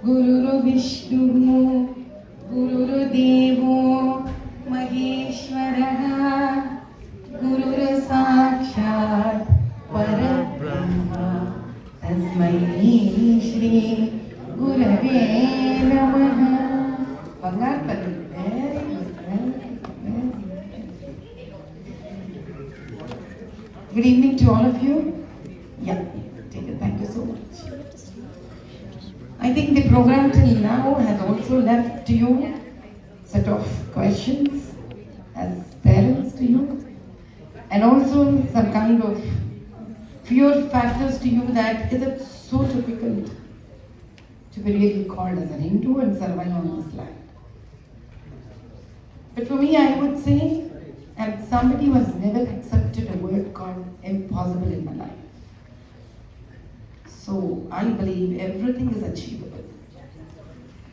गुरुर्विष्णुः गुरुर्देवो महेश्वरः गुरुर्साक्षात् परब्रह्म तस्मै श्री गुरवे नमः. बंगार Tamil. Good evening to all of you. Yeah, take it. Thank you so much. I think the program till now has also left you set of questions as parents to you, and also some kind of fear factors to you that is it so difficult to be really called as an Hindu and survive on this land. But for me, I would say I'm somebody who has never accepted a word called impossible in my life. So I believe everything is achievable.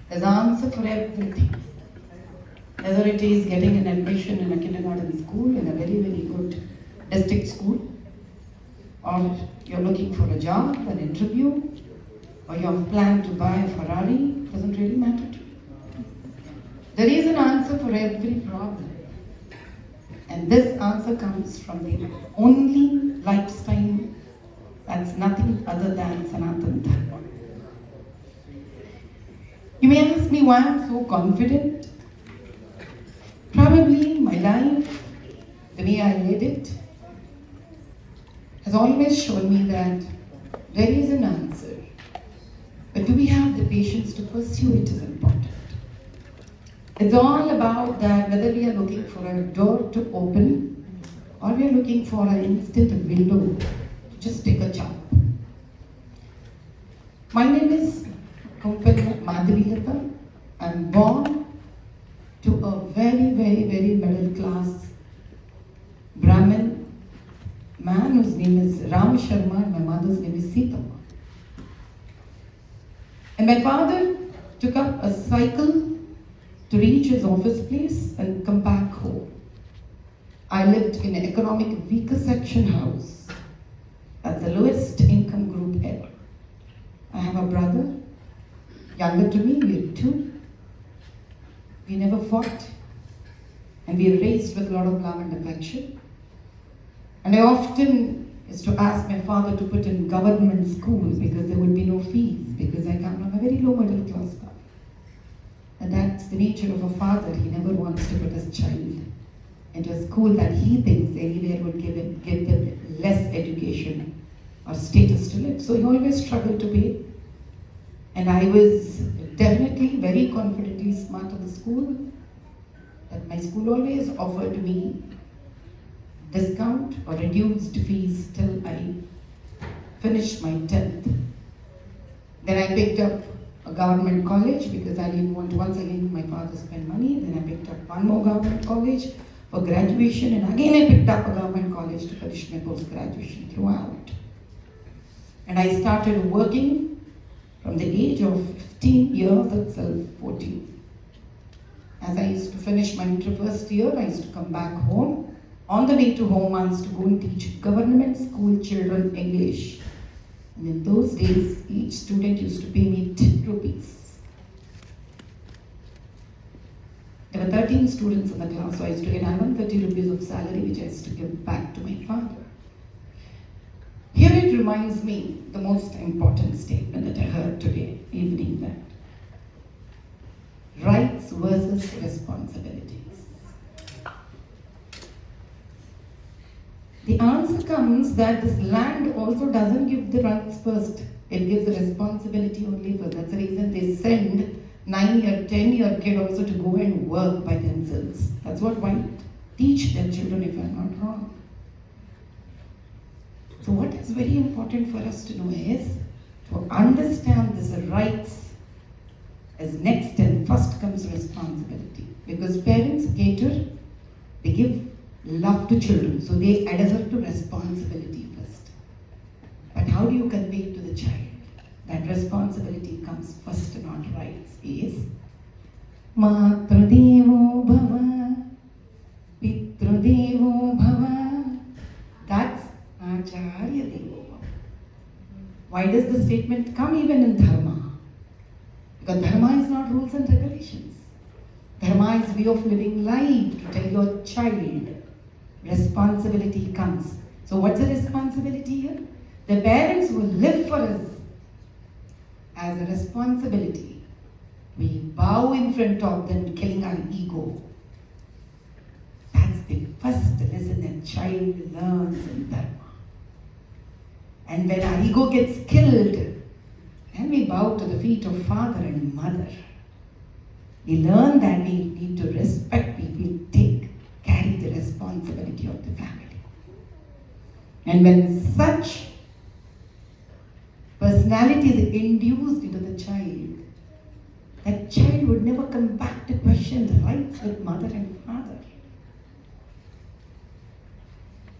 There's an answer for everything. Whether it is getting an admission in a kindergarten school, in a very, very good district school, or you're looking for a job, an interview, or you have planned to buy a Ferrari, doesn't really matter to you. There is an answer for every problem. And this answer comes from the only lifestyle that's nothing other than Sanatana Dharma. You may ask me why I'm so confident. Probably my life, the way I led it, has always shown me that there is an answer. But do we have the patience to pursue it is important. It's all about that whether we are looking for a door to open or we are looking for an instant window to just take a jump. My name is Kumpala Madhavilata. I'm born to a very, very, very middle class Brahmin man whose name is Ram Sharma and my mother's name is Sitama. And my father took up a cycle to reach his office place and come back home. I lived in an economic weaker section house. That's the lowest income group ever. I have a brother, younger to me, we are two. We never fought. And we were raised with a lot of love and affection. And I often used to ask my father to put in government school because there would be no fees, because I come from a very low middle class family. And that's the nature of a father. He never wants to put his child into a school that he thinks anywhere would give them less education or status to live. So he always struggled to pay. And I was definitely very confidently smart at the school. That my school always offered me discount or reduced fees till I finished my 10th. Then I picked up a government college because I didn't want once again my father spend money. Then I picked up one more government college for graduation, and again I picked up a government college to finish my post-graduation throughout. And I started working from the age of 15 years itself, 14. As I used to finish my first year, I used to come back home. On the way to home, I used to go and teach government school children English. And in those days, each student used to pay me 10 rupees. There were 13 students in the class, so I used to get 130 rupees of salary, which I used to give back to my father. Here it reminds me the most important statement that I heard today evening, that rights versus responsibilities. The answer comes that this land also doesn't give the rights first. It gives the responsibility only first. That's the reason they send 9-year, 10-year kid also to go and work by themselves. That's what white teach their children, if I'm not wrong. So what is very important for us to know is to understand these rights as next, and first comes responsibility. Because parents cater, they give love to children, so they adhere to responsibility first. But how do you convey it to the child? That responsibility comes first, not rights, is Matradevo Bhava, Pitradevo Bhava. That's Acharya Devo Bhava. Why does the statement come even in Dharma? Because dharma is not rules and regulations. Dharma is way of living life to tell your child. Responsibility comes. So what's the responsibility here? The parents will live for us as a responsibility. We bow in front of them, killing our ego. That's the first lesson a child learns in dharma. And when our ego gets killed, then we bow to the feet of father and mother. We learn that we need to respect people, carry the responsibility of the family. And when such personality is induced into the child, that child would never come back to question the rights with mother and father.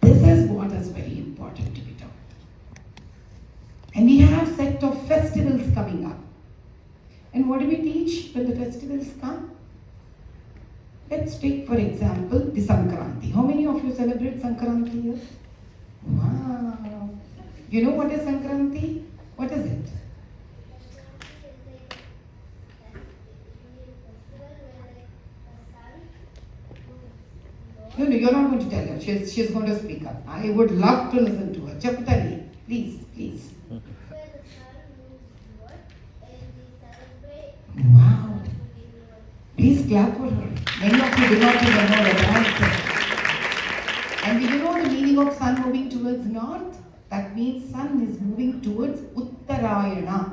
This is what is very important to be taught. And we have set of festivals coming up. And what do we teach when the festivals come? Let's take, for example, the Sankranti. How many of you celebrate Sankranti here? Wow. You know what is Sankranti? What is it? No, you're not going to tell her. She's going to speak up. I would love to listen to her. Chaputali, please. Wow. Please clap for her. Many of you do not even know what I said. And do you know the meaning of sun moving towards north? That means sun is moving towards Uttarayana.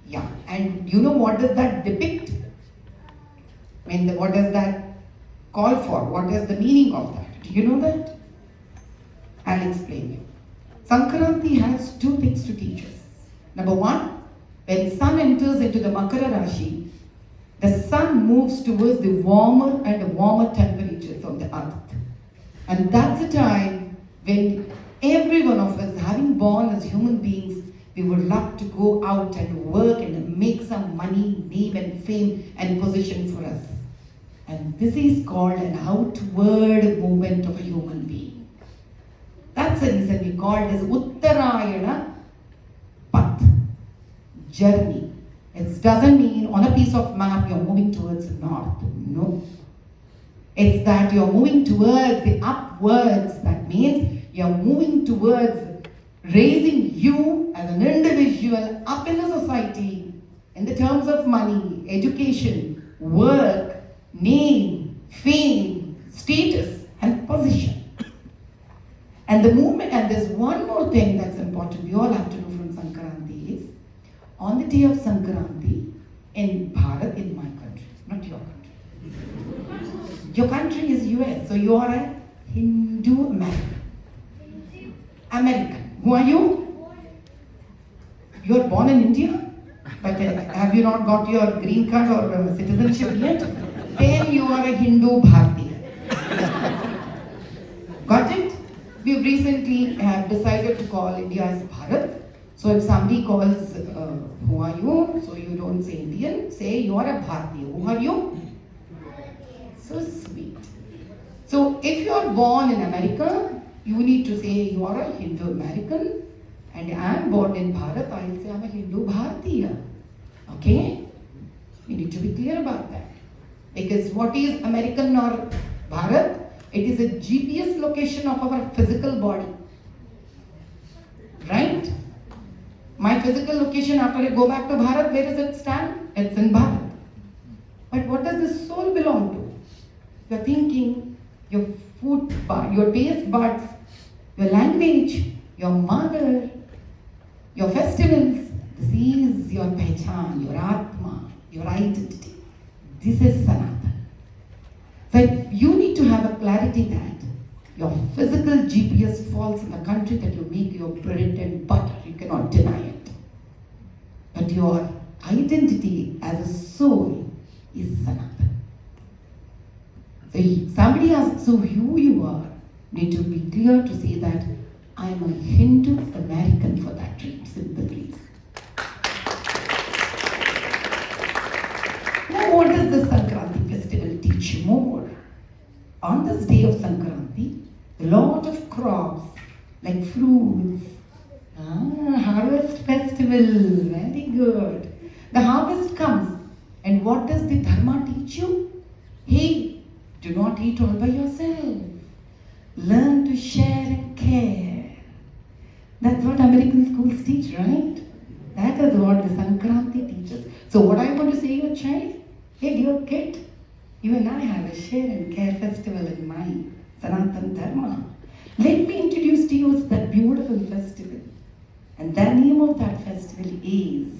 Yeah. And you know what does that depict? What does that call for? What is the meaning of that? Do you know that? I'll explain you. Sankranti has two things to teach us. Number one, when sun enters into the Makara Rashi, the sun moves towards the warmer and warmer temperatures of the earth. And that's the time when every one of us, having born as human beings, we would love to go out and work and make some money, name and fame and position for us. And this is called an outward movement of a human being. That's the reason we call it as Uttarayana Path, journey. It doesn't mean on a piece of map you're moving towards the north. No. It's that you're moving towards the upwards. That means you're moving towards raising you as an individual up in the society in the terms of money, education, work, name, fame, status, and position. And the movement, and there's one more thing that's important we all have to know from Sankranti is, on the day of Sankranti, in Bharat, in my country, not your country. Your country is US, so you are a Hindu American. American. Who are you? You are born in India? But have you not got your green card or citizenship yet? Then you are a Hindu Bharatiya. Got it? We recently have decided to call India as Bharat. So if somebody calls, who are you? So you don't say Indian, say you are a Bharatiya. Who are you? So sweet. So if you are born in America, you need to say you are a Hindu American. And I am born in Bharat, I will say I am a Hindu Bharatiya. Okay? We need to be clear about that. Because what is American or Bharat? It is a GPS location of our physical body. Right? My physical location after I go back to Bharat, where does it stand? It's in Bharat. But what does the soul belong to? Your thinking, your food, your taste buds, your language, your mother, your festivals. This is your pehchan, your atma, your identity. This is Sanatana. So you need to have a clarity that your physical GPS falls in the country that you make your bread and butter. You cannot deny it. But your identity as a soul is Sanatana. So if somebody asks you who you are, you need to be clear to say that I am a Hindu American for that simple reason. Now what does the Sankranti festival teach you more? On this day of Sankranti, a lot of crops like fruits, harvest festival, very good. The harvest comes And what does the Dharma teach you? Hey, do not eat all by yourself. Learn to share and care. That's what American schools teach, right? That is what the Sankranti teaches. So what I want to say to your child, hey dear kid, you and I have a share and care festival in my Sanatan Dharma. Let me introduce to you that beautiful festival. And the name of that festival is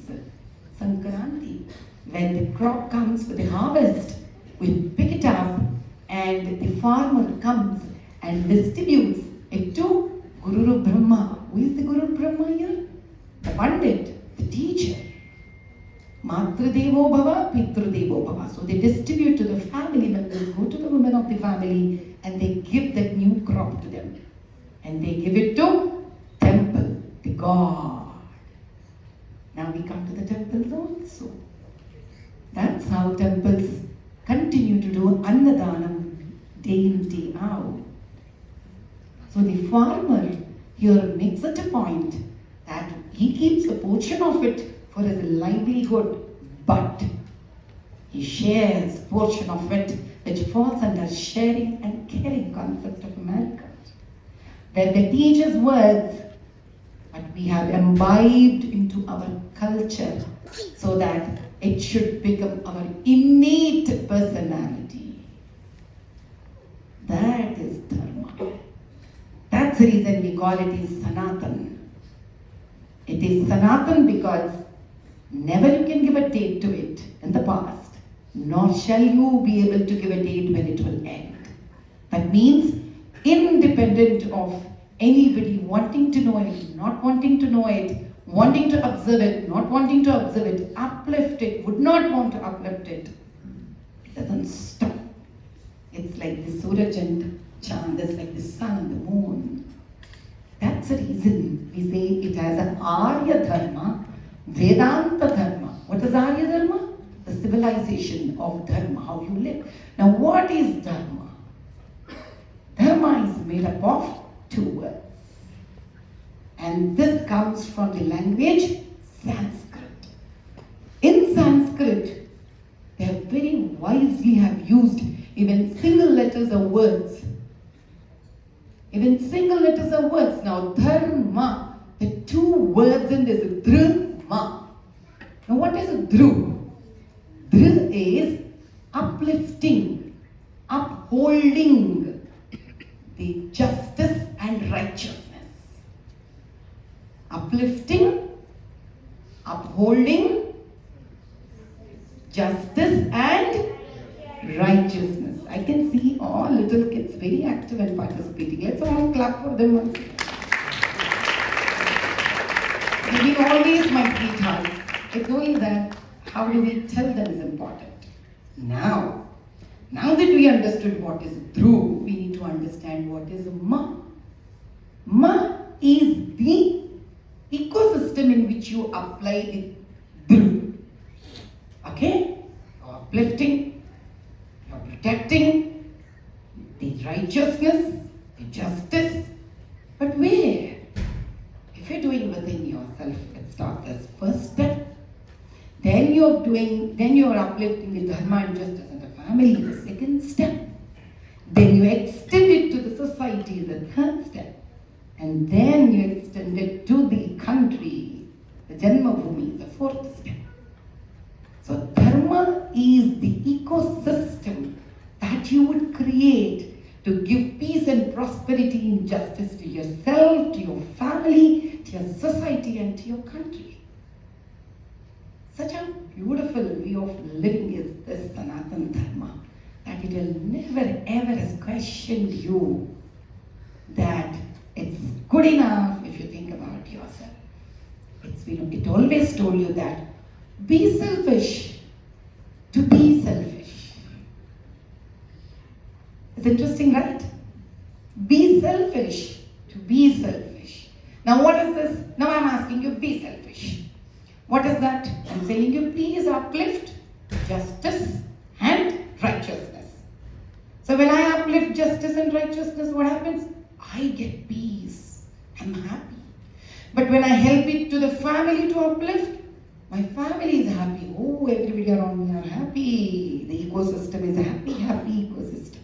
Sankranti. When the crop comes for the harvest, we pick it up and the farmer comes and distributes it to Guru Brahma. Who is the Guru Brahma here? The Pandit, the teacher. Matradevo Bhava, Pitrudevo Bhava. So they distribute to the family members, go to the women of the family, and they give that new crop to them. And they give it to temple, the God. Now we come to the temples also. That's how temples continue to do Annadanam day in, day out. So the farmer here makes it a point that he keeps a portion of it for his livelihood, but he shares a portion of it which falls under sharing and caring concept of America. Where they teach us words, but we have imbibed into our culture so that it should become our innate personality. That is Dharma. That's the reason we call it is Sanatan. It is Sanatan because never you can give a date to it in the past, nor shall you be able to give a date when it will end. That means independent of anybody wanting to know it, not wanting to know it, wanting to observe it, not wanting to observe it, uplift it, would not want to uplift it, it doesn't stop. It's like the Suraj and Chand, it's like the sun and the moon. That's the reason we say it has an Arya Dharma, Vedanta Dharma. What is Arya Dharma? The civilization of Dharma, how you live. Now what is Dharma? Dharma is made up of two words. And this comes from the language Sanskrit. In Sanskrit, they have very wisely have used even single letters of words. Even single letters of words. Now, dharma, the two words in this, dharma. Now, what is a dhru? Dhru is uplifting, upholding the justice and righteousness. Uplifting, upholding, justice and righteousness. I can see all little kids very active and participating. Let's all clap for them once. Giving always my sweethearts. It's only that how do we tell them is important. Now that we understood what is dhru, we need to understand what is ma. Ma is the ecosystem in which you apply the dhru. Okay? You're uplifting, you're protecting the righteousness, the justice. But where? If you're doing within yourself, it starts as first step. Then you're uplifting the dharma and justice in the family, the second step. Then you extend it to the society, the third step. And then you extend it to the country, the Janmabhoomi, the fourth step. So dharma is the ecosystem that you would create to give peace and prosperity and justice to yourself, to your family, to your society and to your country. Such a beautiful way of living is this Sanatan Dharma, that it will never ever has questioned you that it's good enough if you think about yourself. It always told you that be selfish to be selfish. It's interesting, right? Be selfish to be selfish. Now what is this? Now I'm asking you, be selfish. What is that? I'm saying you please uplift justice and righteousness. So when I uplift justice and righteousness, what happens? I get peace. I'm happy. But when I help it to the family to uplift, My family is happy. Oh, everybody around me are happy. The ecosystem is a happy ecosystem.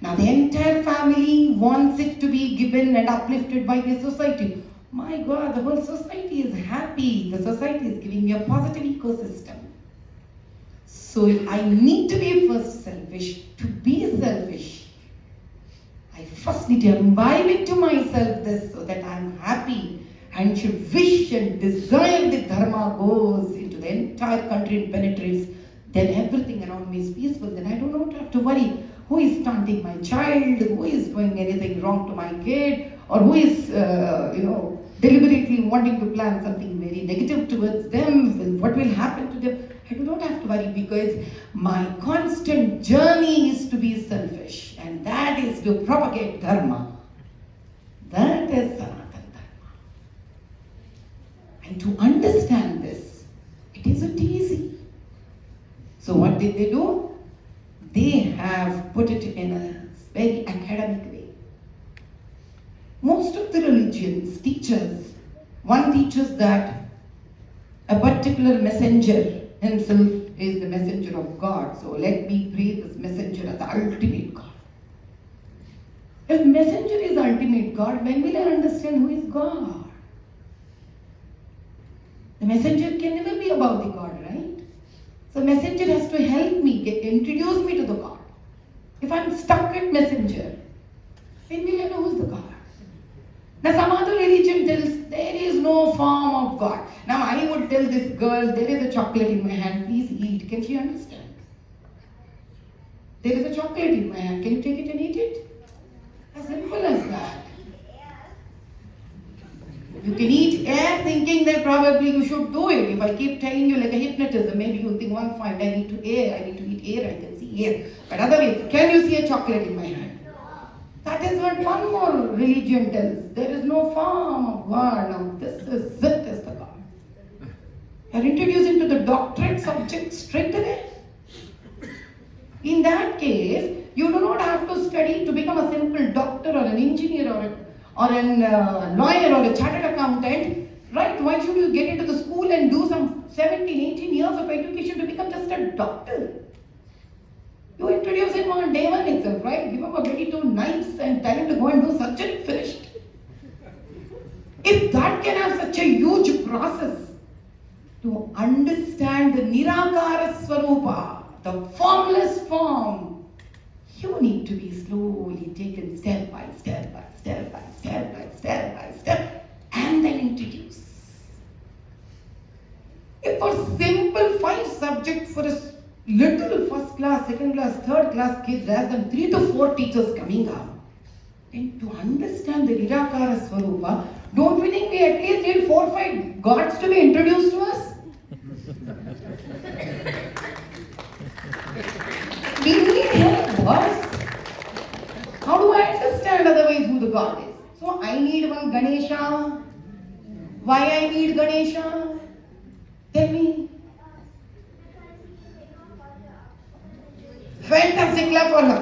Now the entire family wants it to be given and uplifted by the society. My God, the whole society is happy. The society is giving me a positive ecosystem. So I need to be first selfish. To be selfish, I first need to imbibe into myself this so that I'm happy and should wish and desire the dharma goes into the entire country and penetrates. Then everything around me is peaceful. Then I do not have to worry who is stunting my child, who is doing anything wrong to my kid, or who is deliberately wanting to plan something very negative towards them. What will happen to them? I do not have to worry because my constant journey is to be selfish, and that is to propagate dharma. That is Sanatana Dharma. And to understand this, it isn't easy. So what did they do? They have put it in a very academic way. Most of the religions one teaches that a particular messenger himself is the messenger of God. So let me pray this messenger as the ultimate God. If messenger is ultimate God, when will I understand who is God? The messenger can never be above the God, right? So messenger has to help me, introduce me to the God. If I'm stuck at messenger, when will I know who's the God? Now some other religion tells there is no form of God. Now I would tell this girl, there is a chocolate in my hand, please eat. Can she understand? There is a chocolate in my hand, can you take it and eat it? As simple as that. You can eat air thinking that probably you should do it. If I keep telling you like a hypnotism, maybe you'll think one fine, I need to eat air, I can see air. But otherwise, can you see a chocolate in my hand? That is what one more religion tells. There is no form of God. Now this is it as the God. You are introducing to the doctorate subject straight away. In that case, you do not have to study to become a simple doctor or an engineer or a lawyer or a chartered accountant. Right? Why should you get into the school and do some 17, 18 years of education to become just a doctor? You introduce him on day one itself, right? Give him a 22 knives and tell him to go and do surgery, finished. If that can have such a huge process to understand the Nirakara Swarupa, the formless form, you need to be slowly taken step by step by step by step by step by step and then introduce. If for simple 5 subjects for a little first class, second class, third class kids, less than 3 to 4 teachers coming up, then to understand the Nirakara Swarupa, don't we think we at least need 4 or 5 gods to be introduced to us? We need help, boss. How do I understand otherwise who the God is? So I need one Ganesha. Why I need Ganesha? Tell me. Fantastic love for her.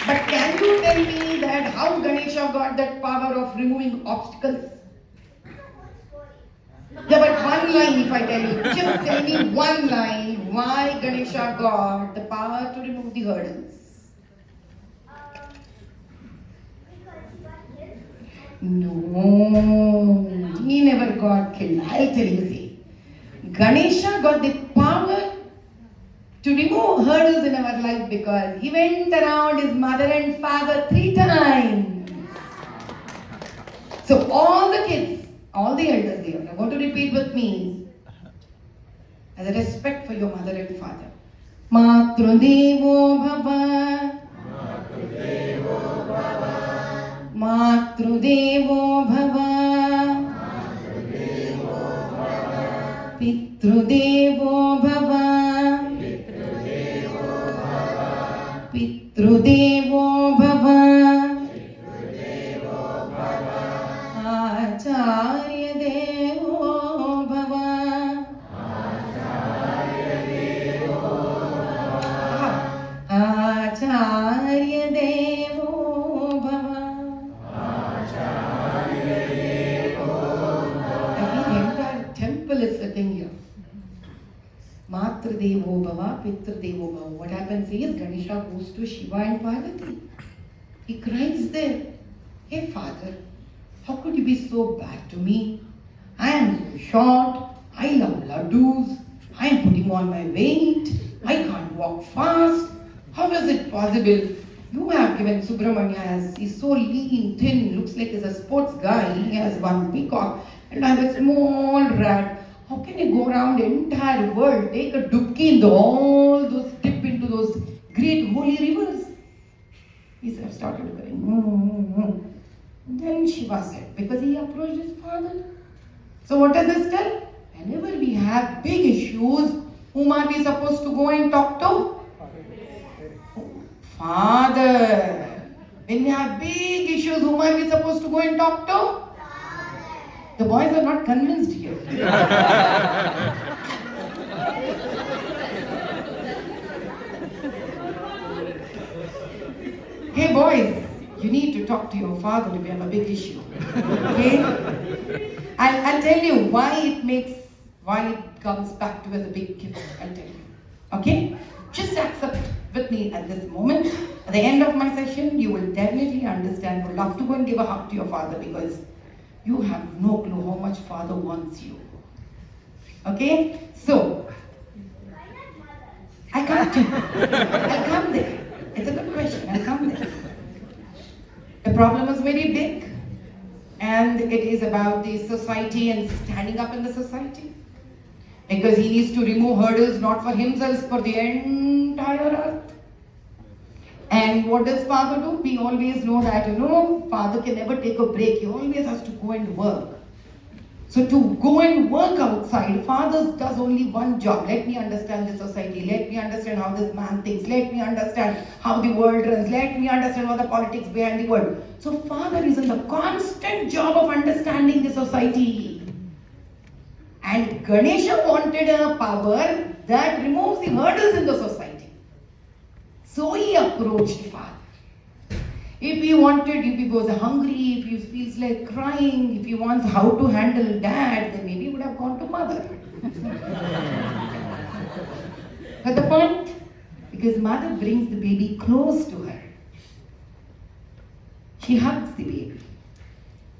But can you tell me that how Ganesha got that power of removing obstacles? Yeah, but one line if I tell you, just tell me one line why Ganesha got the power to remove the hurdles. No, he never got killed. I'll tell you, see. Ganesha got the power to remove hurdles in our life because he went around his mother and father 3 times. So all the kids, all the elders here, are going to repeat with me as a respect for your mother and father. Matrudevo Bhava. Matrudevo Bhava. Matrudevo Bhava. Matrudevo Bhava. Pitrudevo Bhava. Pitrudevo Bhava. Pitrudevo Bhava. Acharya Devo Bhava. Acharya Devo Bhava. Acharya Devo Bhava. Acharya Devo Bhava. Matra Devo Bhava, Pitra Devo Bhava. What happens is Ganesha goes to Shiva and Parvati. He cries there. Hey father, how could you be so bad to me? I am so short. I love laddus. I am putting on my weight. I can't walk fast. How is it possible? You have given Subramanya as he's so lean, thin, looks like he's a sports guy. He has one peacock, and I'm a small rat. How can I go around the entire world, take a dubki in all those, dip into those great holy rivers? He started crying. Then Shiva said, because he approached his father. So what does this tell? Whenever we have big issues, whom are we supposed to go and talk to? Father. When we have big issues, whom are we supposed to go and talk to? The boys are not convinced here. Hey boys, you need to talk to your father if you have a big issue. Okay? I'll tell you why it comes back to as a big gift. I'll tell you. Okay? Just accept with me at this moment. At the end of my session, you will definitely understand. Would love to go and give a hug to your father because you have no clue how much father wants you. Okay? So, I'll come there. It's a good question. I'll come there. The problem is very big. And it is about the society and standing up in the society. Because he needs to remove hurdles not for himself, for the entire earth. And what does father do? We always know that, father can never take a break. He always has to go and work. So to go and work outside, father does only one job. Let me understand the society. Let me understand how this man thinks. Let me understand how the world runs. Let me understand what the politics behind the world. So father is in the constant job of understanding the society. And Ganesha wanted a power that removes the hurdles in the society. So he approached father. If he was hungry, if he feels like crying, if he wants how to handle dad, then maybe he would have gone to mother. But the point? Because mother brings the baby close to her. She hugs the baby.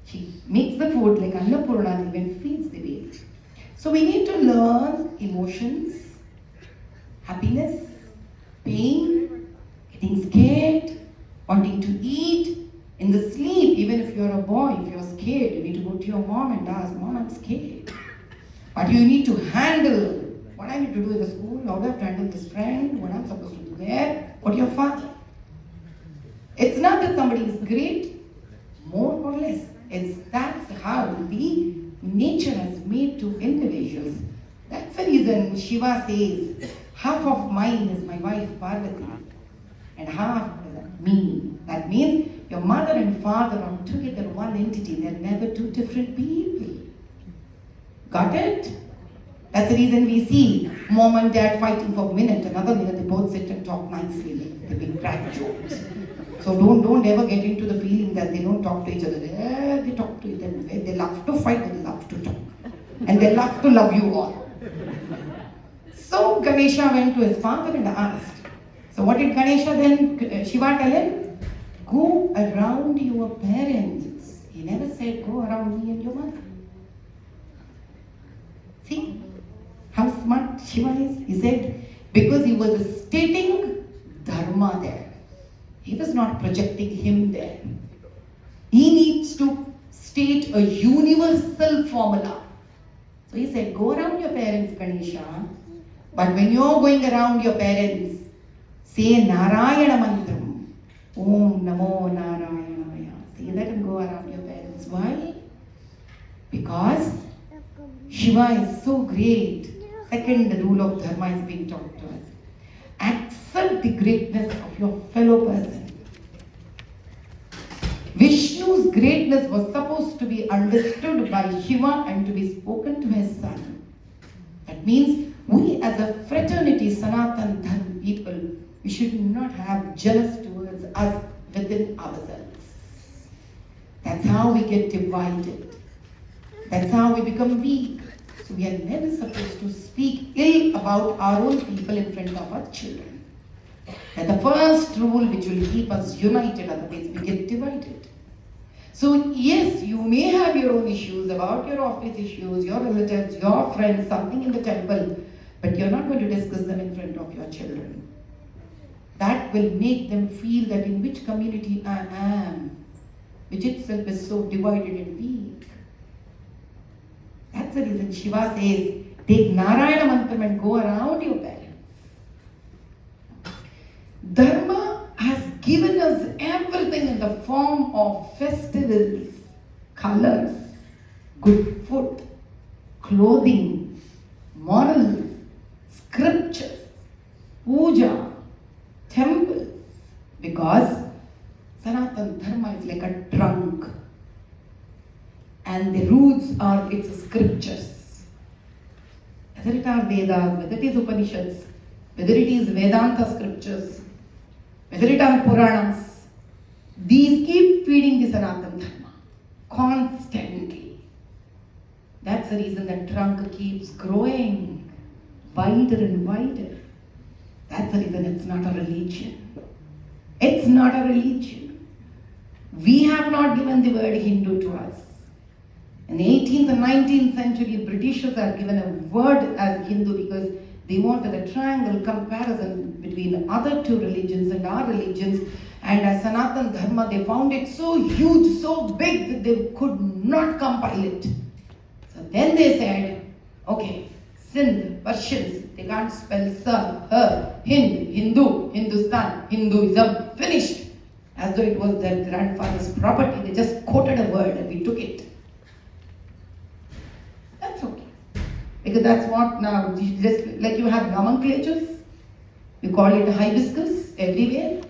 She makes the food like Annapurna even feeds the baby. So we need to learn emotions, happiness, pain, getting scared, wanting to eat, in the sleep. Even if you're a boy, if you're scared, you need to go to your mom and ask, Mom, I'm scared. But you need to handle what I need to do in the school, how do I have to handle this friend, what I'm supposed to do there, what your father. It's not that somebody is great, more or less. That's how the nature has made to individuals. That's the reason Shiva says, half of mine is my wife Parvati, and half is me. That means your mother and father are together one entity. They're never two different people. Got it? That's the reason we see mom and dad fighting for a minute, another minute they both sit and talk nicely. They big crack jokes. So don't ever get into the feeling that they don't talk to each other. They talk to each other. They love to fight, they love to talk. And they love to love you all. So Ganesha went to his father and asked. So what did Ganesha then, Shiva tell him? Go around your parents. He never said go around me and your mother. See how smart Shiva is? He said, because he was stating dharma there. He was not projecting him there. He needs to state a universal formula. So he said, go around your parents, Ganesha. But when you're going around your parents, say Narayana Mantram. Om Namo Narayanaya. Say that and go around your parents. Why? Because Shiva is so great. Second rule of dharma is being taught to us. Accept the greatness of your fellow person. Vishnu's greatness was supposed to be understood by Shiva and to be spoken to his son. That means we as a fraternity, Sanatan Dharma people, we should not have jealous towards us within ourselves. That's how we get divided. That's how we become weak. So we are never supposed to speak ill about our own people in front of our children. And the first rule which will keep us united, otherwise we get divided. So yes, you may have your own issues about your office issues, your relatives, your friends, something in the temple, but you're not going to discuss them in front of your children. That will make them feel that in which community I am, which itself is so divided and weak. That's the reason Shiva says, take Narayana Mantram and go around your parents. Dharma has given us everything in the form of festivals, colors, good food, clothing, morals, scriptures, puja, temples, because Sanatana Dharma is like a trunk and the roots are its scriptures. Whether it are Vedas, whether it is Upanishads, whether it is Vedanta scriptures, whether it are Puranas, these keep feeding the Sanatana Dharma constantly. That's the reason the trunk keeps growing wider and wider. That's the reason it's not a religion. It's not a religion. We have not given the word Hindu to us. In the 18th and 19th century, Britishers have given a word as Hindu because they wanted a triangle comparison between other two religions and our religions. And as Sanatana Dharma, they found it so huge, so big that they could not compile it. So then they said, okay, Sindh, Persians, they can't spell Sa, Her, Hind, Hindu, Hindustan, Hinduism, finished. As though it was their grandfather's property, they just quoted a word and we took it. That's okay. Because that's what now, just like you have nomenclatures, you call it hibiscus everywhere.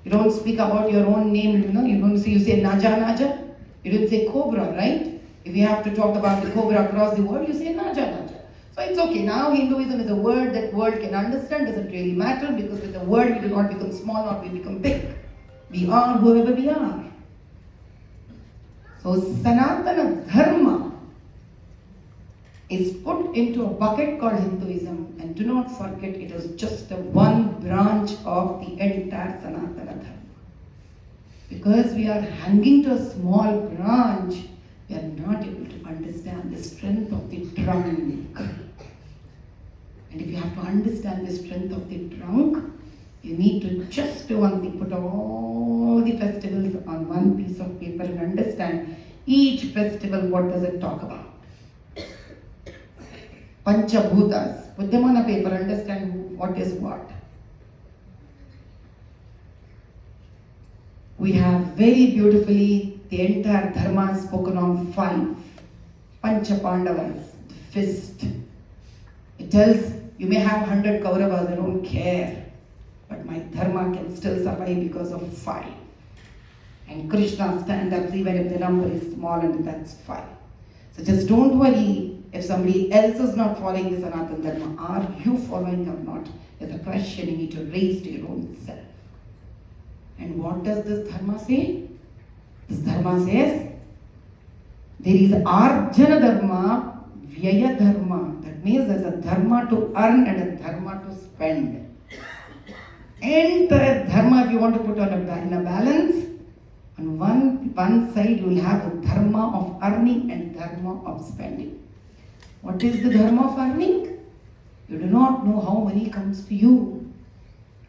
You don't speak about your own name, you don't say, you say Naja Naja, you don't say cobra, right? If you have to talk about the cobra across the world, you say Naja Naja. So it's okay. Now Hinduism is a word that world can understand, doesn't really matter because with the word we do not become small, not we become big. We are whoever we are. So Sanatana Dharma is put into a bucket called Hinduism, and do not forget it is just a one branch of the entire Sanatana Dharma. Because we are hanging to a small branch, we are not able to understand the strength of the trunk. And if you have to understand the strength of the trunk, you need to just do one thing, put all the festivals on one piece of paper and understand each festival, what does it talk about. Panchabhutas, put them on a paper, understand what is what. We have very beautifully the entire Dharma spoken on 5. Pancha Pandavas, the fist. It tells you may have 100 Kauravas, I don't care, but my Dharma can still survive because of 5. And Krishna stand up even if the number is small and that's 5. So just don't worry if somebody else is not following the Sanatana Dharma. Are you following or not? Is a question you need to raise to your own self. And what does this Dharma say? This Dharma says, there is Arjana Dharma, Vyaya Dharma. That means there's a Dharma to earn and a Dharma to spend. Entire Dharma, if you want to put on in a balance, on one side you will have a Dharma of earning and Dharma of spending. What is the Dharma of earning? You do not know how money comes to you.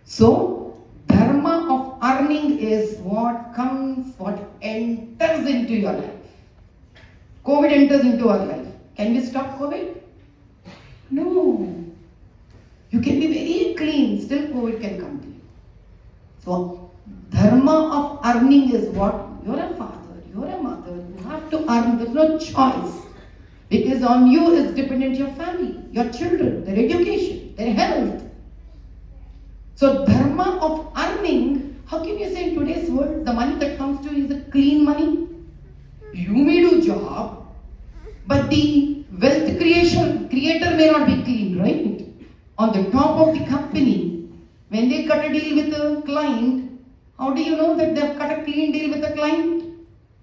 So, Dharma of earning is what comes, what enters into your life. COVID enters into our life. Can we stop COVID? No. You can be very clean, still COVID can come to you. So, Dharma of earning is what? You're a father, you're a mother, you have to earn, there's no choice. Because on you is dependent your family, your children, their education, their health. So Dharma of earning, how can you say in today's world, the money that comes to you is a clean money? You may do job, but the wealth creator may not be clean, right? On the top of the company, when they cut a deal with a client, how do you know that they've cut a clean deal with a client?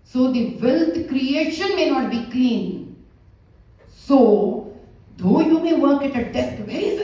So the wealth creation may not be clean. So Though you may work at a desk very